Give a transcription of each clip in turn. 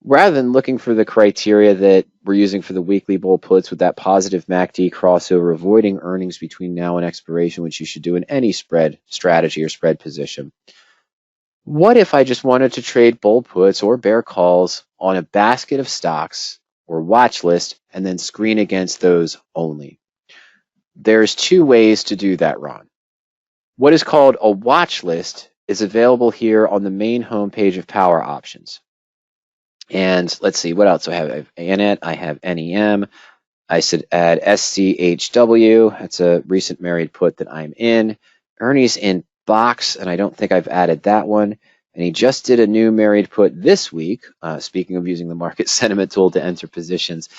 rather than looking for the criteria that we're using for the weekly bull puts with that positive MACD crossover, avoiding earnings between now and expiration, which you should do in any spread strategy or spread position. What if I just wanted to trade bull puts or bear calls on a basket of stocks or watch list and then screen against those only? There's two ways to do that, Ron. What is called a watch list is available here on the main homepage of PowerOptions. And let's see, what else do I have? I have ANET, I have NEM. I should add SCHW. That's a recent married put that I'm in. Ernie's in box, and I don't think I've added that one. And he just did a new married put this week, speaking of using the market sentiment tool to enter positions.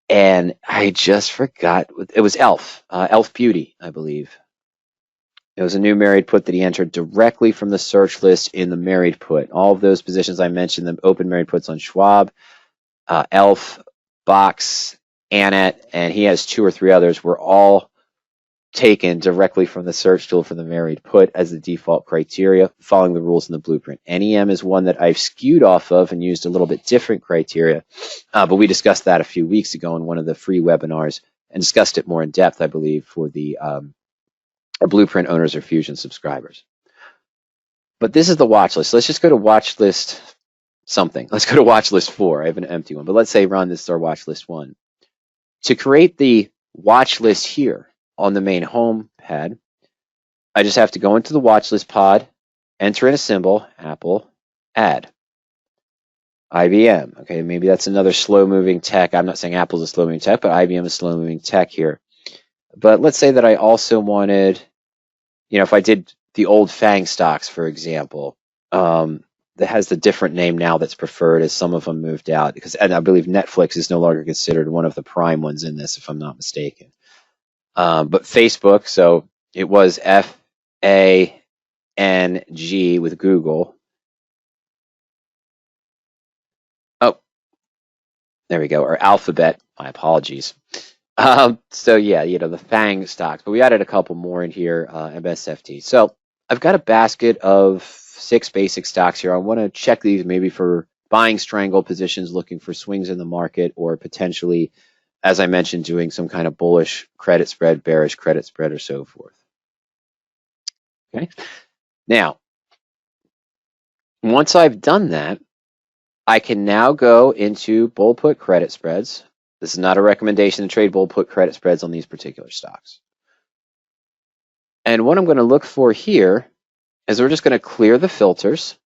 And I just forgot. It was ELF, ELF Beauty, I believe. It was a new married put that he entered directly from the search list in the married put. All of those positions I mentioned, the open married puts on Schwab, ELF, Box, ANET, and he has 2 or 3 others, were all taken directly from the search tool for the married put as the default criteria, following the rules in the blueprint. NEM is one that I've skewed off of and used a little bit different criteria, but we discussed that a few weeks ago in one of the free webinars and discussed it more in depth, I believe, for the Blueprint owners or Fusion subscribers. But this is the watch list. Let's just go to watch list something. Let's go to watch list 4. I have an empty one, but let's say, Ron, this is our watch list 1. To create the watch list here on the main home pad, I just have to go into the watch list pod, enter in a symbol, Apple, add. IBM. Okay, maybe that's another slow-moving tech. I'm not saying Apple's a slow-moving tech, but IBM is slow-moving tech here. But let's say that I also wanted, if I did the old FANG stocks, for example, that has the different name now that's preferred as some of them moved out, and I believe Netflix is no longer considered one of the prime ones in this, if I'm not mistaken. But Facebook, so it was FANG with Google. Oh, there we go, or Alphabet, my apologies. So yeah, the FANG stocks, but we added a couple more in here, MSFT. So I've got a basket of 6 basic stocks here. I want to check these maybe for buying strangle positions, looking for swings in the market, or potentially, as I mentioned, doing some kind of bullish credit spread, bearish credit spread, or so forth. Okay. Now, once I've done that, I can now go into bull put credit spreads. This is not a recommendation to trade bull put credit spreads on these particular stocks. And what I'm going to look for here is we're just going to clear the filters.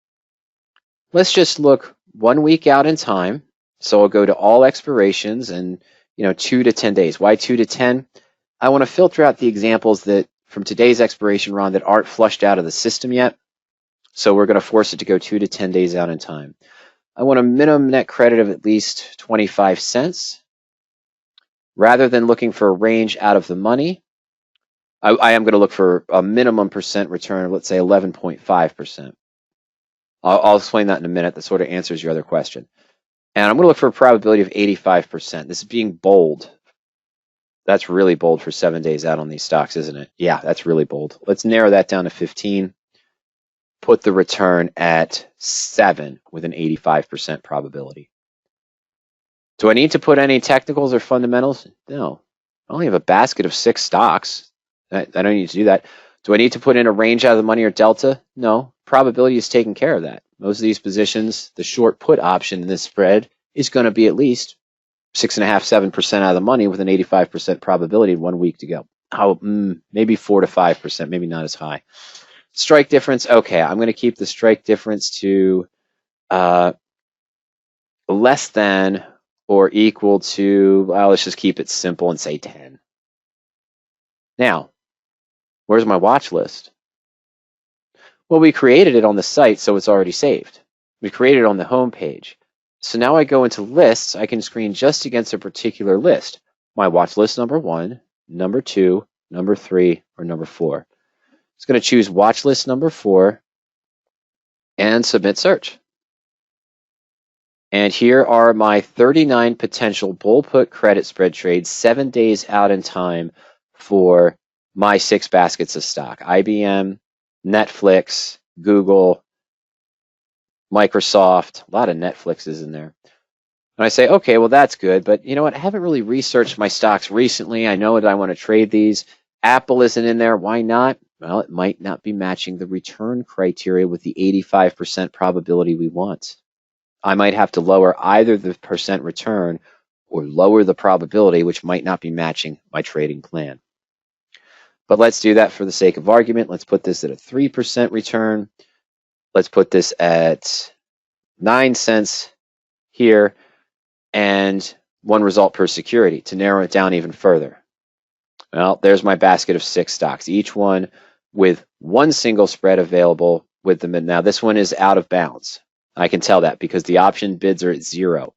Let's just look 1 week out in time. So I'll go to all expirations and 2 to 10 days. Why 2 to 10? I want to filter out the examples that from today's expiration, Ron, that aren't flushed out of the system yet. So we're going to force it to go 2 to 10 days out in time. I want a minimum net credit of at least 25 cents. Rather than looking for a range out of the money, I am going to look for a minimum percent return of, let's say, 11.5%. I'll explain that in a minute. That sort of answers your other question. And I'm going to look for a probability of 85%. This is being bold. That's really bold for 7 days out on these stocks, isn't it? Yeah, that's really bold. Let's narrow that down to 15. Put the return at 7 with an 85% probability. Do I need to put any technicals or fundamentals? No. I only have a basket of 6 stocks. I don't need to do that. Do I need to put in a range out of the money or delta? No. Probability is taking care of that. Most of these positions, the short put option in this spread is going to be at least 6.5%, 7% out of the money with an 85% probability in 1 week to go. Maybe 4 to 5%, maybe not as high. Strike difference, okay, I'm going to keep the strike difference to less than or equal to, well, let's just keep it simple and say 10. Now, where's my watch list? Well, we created it on the site, so it's already saved. We created it on the home page. So now I go into lists, I can screen just against a particular list. My watch list number 1, number 2, number 3, or number 4. It's going to choose watch list number 4 and submit search. And here are my 39 potential bull put credit spread trades 7 days out in time for my 6 baskets of stock. IBM, Netflix, Google, Microsoft, a lot of Netflixes in there. And I say, okay, well, that's good, but you know what? I haven't really researched my stocks recently. I know that I want to trade these. Apple isn't in there. Why not? Well, it might not be matching the return criteria with the 85% probability we want. I might have to lower either the percent return or lower the probability, which might not be matching my trading plan. But let's do that for the sake of argument. Let's put this at a 3% return. Let's put this at 9 cents here and 1 result per security to narrow it down even further. Well, there's my basket of 6 stocks, each one with 1 single spread available with them. And now this one is out of bounds. I can tell that because the option bids are at 0.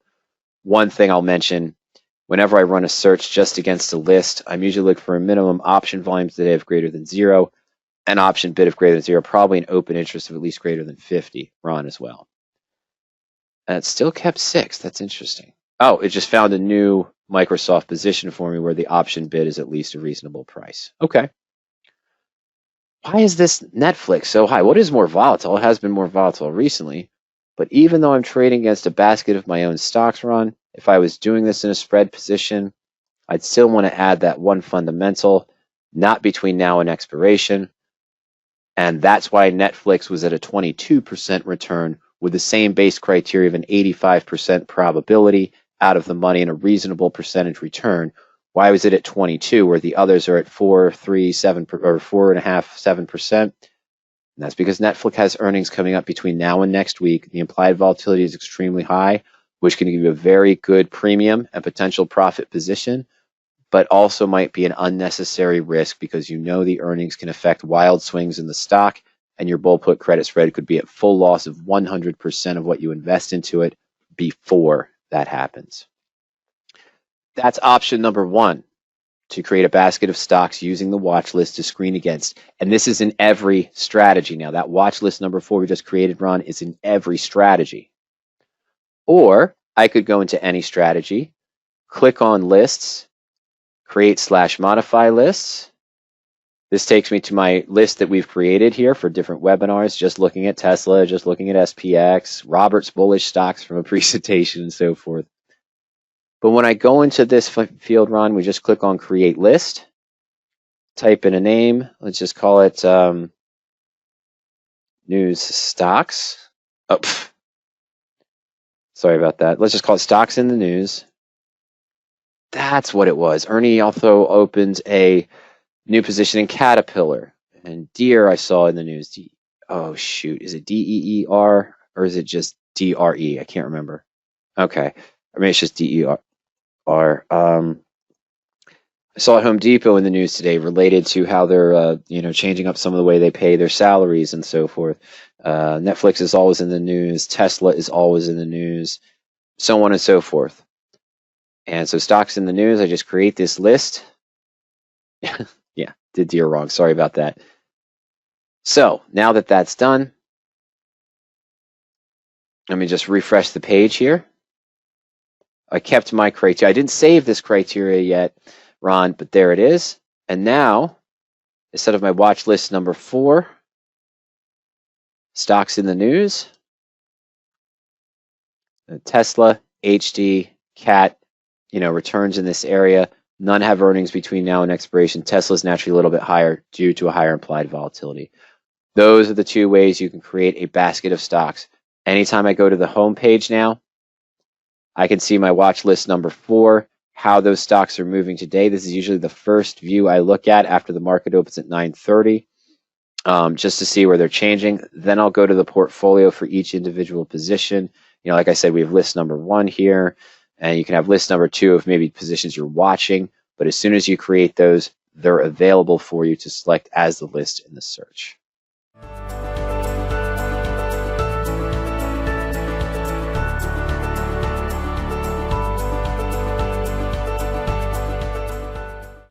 One thing I'll mention, whenever I run a search just against a list, I'm usually looking for a minimum option volumes that have greater than 0, an option bid of greater than 0, probably an open interest of at least greater than 50 run as well. And it still kept 6. That's interesting. Oh, it just found a new Microsoft position for me where the option bid is at least a reasonable price. Okay. Why is this Netflix so high? What is more volatile? It has been more volatile recently. But even though I'm trading against a basket of my own stocks, Ron, if I was doing this in a spread position, I'd still want to add that one fundamental, not between now and expiration. And that's why Netflix was at a 22% return with the same base criteria of an 85% probability out of the money and a reasonable percentage return. Why was it at 22 where the others are at 4, 3, 7, or 4.5, 7%? And that's because Netflix has earnings coming up between now and next week. The implied volatility is extremely high, which can give you a very good premium and potential profit position, but also might be an unnecessary risk because you know the earnings can affect wild swings in the stock, and your bull put credit spread could be at full loss of 100% of what you invest into it before that happens. That's option number 1, to create a basket of stocks using the watch list to screen against. And this is in every strategy now. That watch list number 4 we just created, Ron, is in every strategy. Or I could go into any strategy, click on lists, create/modify lists. This takes me to my list that we've created here for different webinars, just looking at Tesla, just looking at SPX, Robert's bullish stocks from a presentation and so forth. But when I go into this field, Ron, we just click on create list, type in a name. Let's just call it news stocks. Oh, sorry about that. Let's just call it stocks in the news. That's what it was. Ernie also opens a new position in Caterpillar. And Deere I saw in the news. Oh, shoot. Is it DEER or is it just DRE? I can't remember. Okay. I mean, it's just DER. I saw Home Depot in the news today related to how they're changing up some of the way they pay their salaries and so forth. Netflix is always in the news. Tesla is always in the news, so on and so forth. And so stocks in the news, I just create this list. Yeah, did Deere wrong. Sorry about that. So now that that's done, let me just refresh the page here. I kept my criteria. I didn't save this criteria yet, Ron, but there it is. And now, instead of my watch list number 4, stocks in the news, Tesla, HD, CAT, returns in this area. None have earnings between now and expiration. Tesla's naturally a little bit higher due to a higher implied volatility. Those are the 2 ways you can create a basket of stocks. Anytime I go to the home page now, I can see my watch list number 4, how those stocks are moving today. This is usually the first view I look at after the market opens at 9:30, just to see where they're changing. Then I'll go to the portfolio for each individual position. Like I said, we have list number 1 here, and you can have list number 2 of maybe positions you're watching. But as soon as you create those, they're available for you to select as the list in the search.